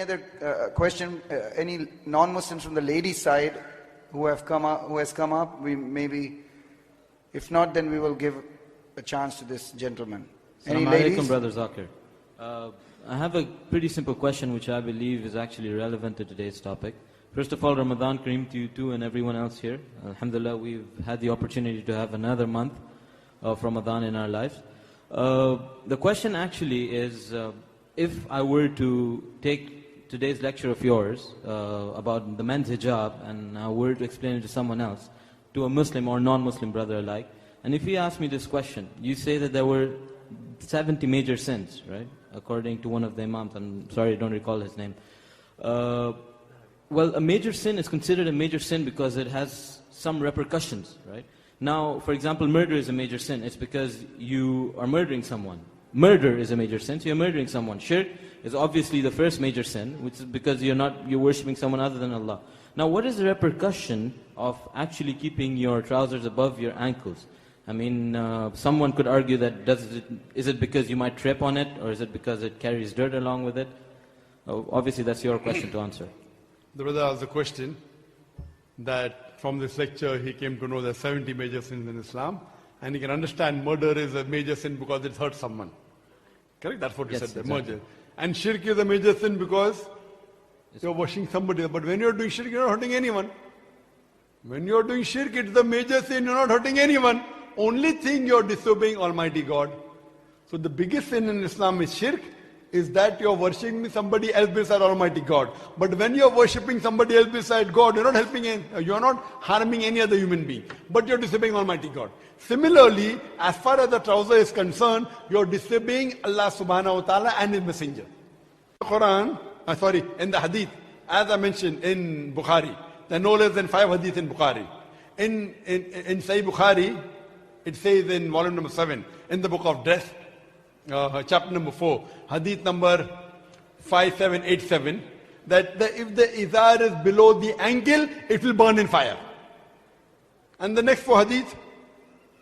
other question? Any non-Muslims from the ladies' side who has come up? We maybe, if not, then we will give a chance to this gentleman. Any ladies? Assalamu alaikum, Brother Zakir. I have a pretty simple question which I believe is actually relevant to today's topic. First of all, Ramadan Kareem to you too and everyone else here. Alhamdulillah, we've had the opportunity to have another month of Ramadan in our lives. The question actually is, if I were to take today's lecture of yours about the men's hijab and I were to explain it to someone else, to a Muslim or non-Muslim brother alike, and if he asked me this question, you say that there were 70 major sins, right? According to one of the imams, I'm sorry I don't recall his name. Well, a major sin is considered a major sin because it has some repercussions, right? Now, for example, murder is a major sin. It's because you are murdering someone. Murder is a major sin, so you're murdering someone. Shirk is obviously the first major sin, which is because you're worshipping someone other than Allah. Now, what is the repercussion of actually keeping your trousers above your ankles? I mean, someone could argue that is it because you might trip on it, or is it because it carries dirt along with it? Obviously, that's your question to answer. The brother asked the question that from this lecture he came to know there are 70 major sins in Islam, and he can understand murder is a major sin because it hurts someone. Correct? That's what he said there, exactly. murder. And shirk is a major sin because you're washing somebody. But when you're doing shirk, you're not hurting anyone. When you're doing shirk, it's the major sin, you're not hurting anyone. Only thing you're disobeying Almighty God. So the biggest sin in Islam is shirk, is that you're worshipping somebody else beside Almighty God. But when you're worshipping somebody else beside God, you're not harming any other human being, but you're disobeying Almighty God. Similarly, as far as the trouser is concerned, you're disobeying Allah subhanahu wa ta'ala and His Messenger. In the hadith, as I mentioned in Bukhari, there are no less than 5 hadiths in Bukhari. In Sahih Bukhari, it says in volume number 7, in the book of death, chapter number 4, hadith number 5787, that if the izar is below the ankle, it will burn in fire. And the next 4 hadith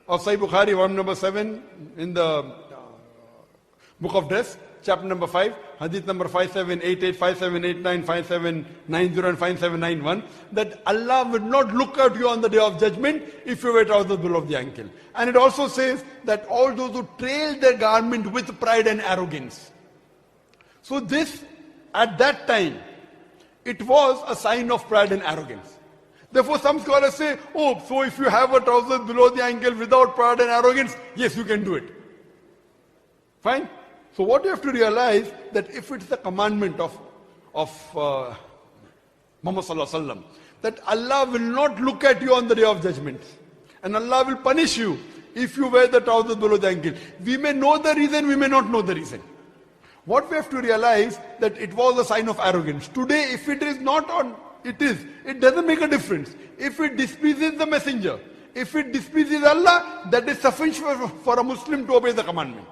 of Sahih Bukhari, volume number 7, in the book of death, chapter number 5, hadith number 5788, 5789, 5790 and 5791, that Allah will not look at you on the day of judgment if you wear trousers below the ankle. And it also says that all those who trail their garment with pride and arrogance. So this, at that time, it was a sign of pride and arrogance. Therefore some scholars say, oh, so if you have a trousers below the ankle without pride and arrogance, yes, you can do it. Fine? So what you have to realize, that if it's the commandment of Muhammad sallallahu alaihi wasallam, that Allah will not look at you on the day of judgment, and Allah will punish you if you wear the trousers below the ankle. We may know the reason, we may not know the reason. What we have to realize, that it was a sign of arrogance. Today, if it is not on, it doesn't make a difference. If it displeases the messenger, if it displeases Allah, that is sufficient for a Muslim to obey the commandment.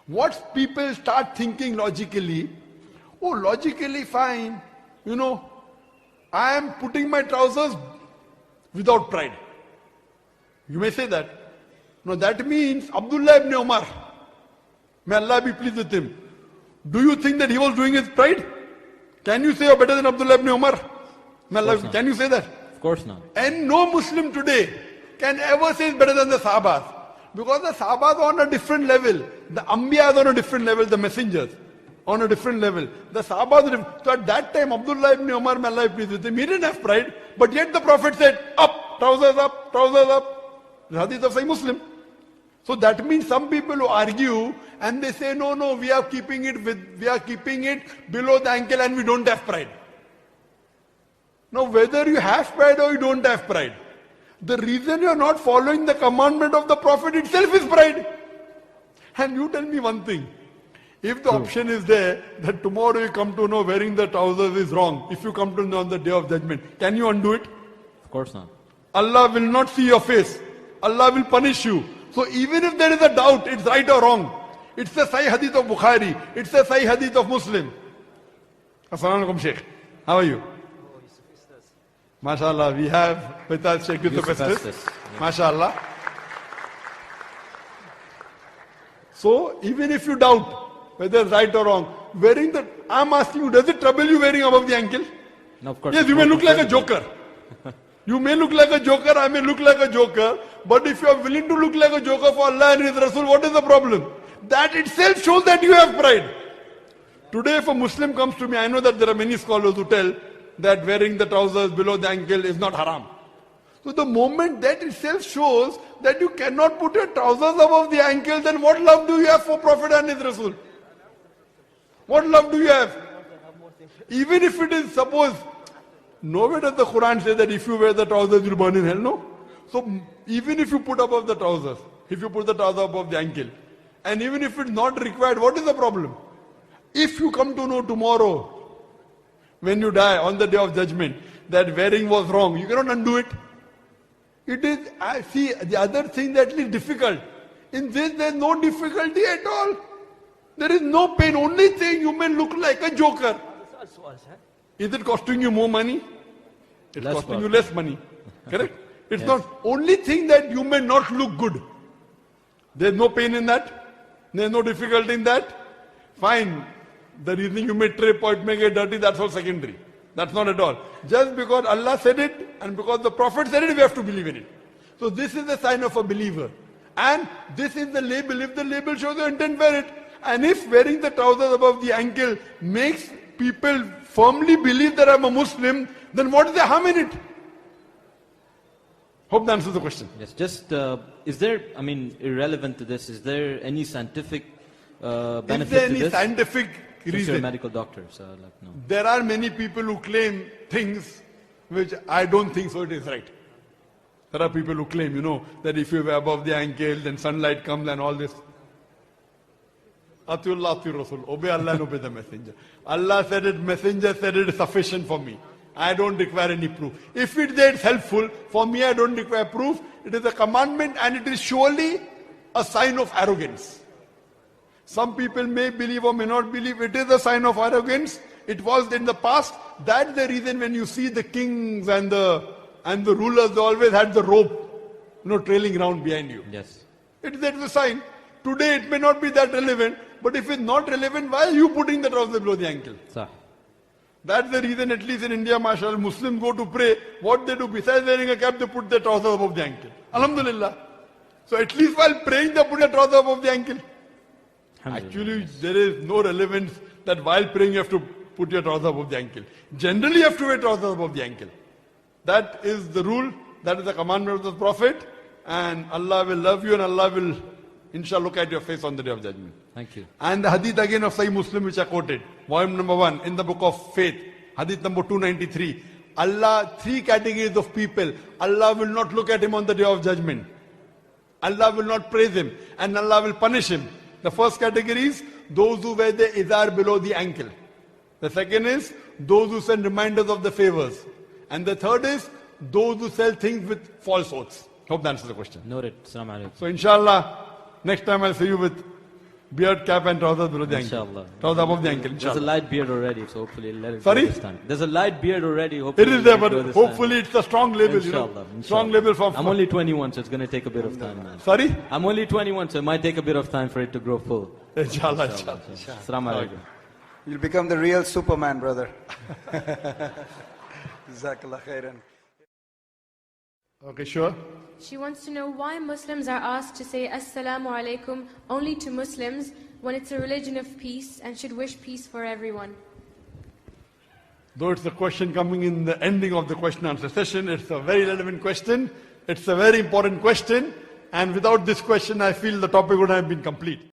What people start thinking logically, oh, logically fine, I am putting my trousers without pride. You may say that. No, that means Abdullah ibn Umar, may Allah be pleased with him. Do you think that he was doing his pride? Can you say you're better than Abdullah ibn Umar? Can you say that? Of course not. And no Muslim today can ever say it's better than the Sahabas. Because the Sahabas are on a different level. The Anbiya are on a different level, the messengers on a different level. The Sahabas are different. So at that time, Abdullah ibn Umar, may Allah be pleased with him, he didn't have pride. But yet the Prophet said, up, trousers up, trousers up. The hadith of Sahih Muslim. So that means some people who argue and they say, no, we are keeping it below the ankle and we don't have pride. Now whether you have pride or you don't have pride, the reason you are not following the commandment of the Prophet itself is pride. And you tell me one thing. If the option is there that tomorrow you come to know wearing the trousers is wrong, if you come to know on the day of judgment, can you undo it? Of course not. Allah will not see your face. Allah will punish you. So even if there is a doubt, it's right or wrong. It's the Sahih Hadith of Bukhari. It's the Sahih Hadith of Muslim. Assalamu alaikum, Sheikh. How are you? MashaAllah, we have with us Sheikh Yusuf Estes. MashaAllah. So, even if you doubt, whether it's right or wrong. I'm asking you, does it trouble you wearing above the ankle? No, of course. Yes, you may look like a joker. You may look like a joker, I may look like a joker, but if you are willing to look like a joker for Allah and His Rasul, what is the problem? That itself shows that you have pride. Today if a Muslim comes to me, I know that there are many scholars who tell that wearing the trousers below the ankle is not haram. So the moment that itself shows that you cannot put your trousers above the ankle, then what love do you have for Prophet and His Rasul? What love do you have? Even if it is, suppose, nowhere does the Quran say that if you wear the trousers you'll burn in hell, no? So even if you put above the trousers, if you put the trouser above the ankle, and even if it's not required, what is the problem? If you come to know tomorrow, when you die on the day of judgment, that wearing was wrong, you cannot undo it. It is, I see, the other thing that is difficult. In this there is no difficulty at all. There is no pain. Only thing, you may look like a joker. Is it costing you more money? It's costing you less money. Correct? It's not. Only thing that you may not look good. There's no pain in that. There's no difficulty in that. Fine. The reason you may trip or it may get dirty, that's all secondary. That's not at all. Just because Allah said it and because the Prophet said it, we have to believe in it. So this is the sign of a believer. And this is the label. If the label shows your intent, wear it. And if wearing the trousers above the ankle makes people firmly believe that I'm a Muslim, then what is the harm in it? Hope that answers the question. Yes, just, is there, irrelevant to this, is there any scientific benefit to this? Is there any scientific Since reason? you're a medical doctor, so no. There are many people who claim things which I don't think so it is right. There are people who claim, that if you wear above the ankle, then sunlight comes and all this. Atiullah, Ati Rasul. Obey Allah and obey the messenger. Allah said it, messenger said it is sufficient for me. I don't require any proof. If it is helpful, for me I don't require proof. It is a commandment and it is surely a sign of arrogance. Some people may believe or may not believe. It is a sign of arrogance. It was in the past. That's the reason when you see the kings and the rulers, they always had the rope, trailing around behind you. Yes. That's a sign. Today it may not be that relevant, but if it's not relevant, why are you putting the trouser below the ankle? Sah. That's the reason, at least in India, mashallah, Muslims go to pray. What they do, besides wearing a cap, they put their trouser above the ankle. Alhamdulillah. So at least while praying, they put their trouser above the ankle. Actually, there is no relevance that while praying you have to put your trouser above the ankle. Generally, you have to wear trousers above the ankle. That is the rule. That is the commandment of the Prophet. And Allah will love you and Allah will, inshallah, look at your face on the day of judgment. Thank you. And the hadith again of Sahih Muslim which I quoted. Volume number 1 in the book of faith. Hadith number 293. Allah, 3 categories of people. Allah will not look at him on the day of judgment. Allah will not praise him. And Allah will punish him. The first category is those who wear the izar below the ankle. The second is those who send reminders of the favors. And the third is those who sell things with false oaths. Hope that answers the question. Noted. Assalamu alaikum. So inshallah, next time I'll see you with beard, cap and trousers below the ankle. Inshallah. Trousers above the ankle, inshallah. There's a light beard already, so hopefully let it Sorry? go this time. There's a light beard already, hopefully It is there, let but go this hopefully it's a strong label, Inshallah. Strong label for... I'm only 21, so it's going to take a bit of time, man. Sorry? I'm only 21, so it might take a bit of time for it to grow full. Inshallah. Assalamu alaikum. You'll become the real Superman, brother. Jazakallah khairan. Okay, sure. She wants to know why Muslims are asked to say Assalamu alaikum only to Muslims when it's a religion of peace and should wish peace for everyone. Though it's a question coming in the ending of the question answer session, it's a very relevant question. It's a very important question. And without this question, I feel the topic would have been complete.